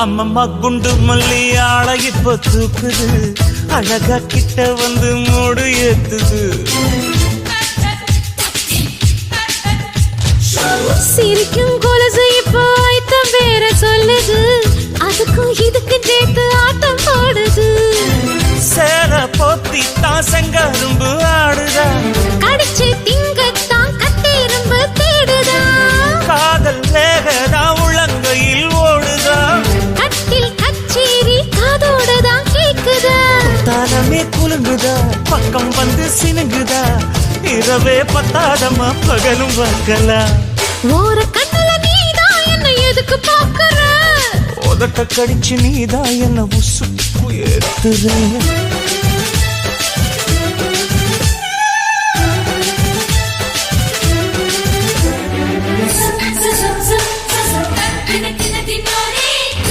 அம்மம்மா குண்டு மல்லி ஆளை இப்ப தூக்குது, அழகா கிட்ட வந்து மூடு ஏத்துது. சிரிக்கும் கொலசு இப்போ ஐத்தம் வேற சொல்லுது, அதுக்கும் இதுக்கு சேர்த்து ஆட்டம் போடுது. சேர போத்தி தான் செங்கரும்பு ஆடுதா, கடிச்சு திங்கத்தான் கட்டெரும்பு தேடுதா. காதல் வேகதா உள்ளங்கையில் ஓடுதா, கட்டில் கச்சேரி காதோடதான் கேக்குதா. தானமே குலுங்குதா, பக்கம் வந்து சினுங்குதா, இரவே பத்தாதமா பகலும் பார்க்கலா. ஓர கண்ணுல நீதான் என்ன எதுக்கு பாக்குற, உதட்ட கடிச்சு நீதான் என்ன உசுப்பு ஏத்துற.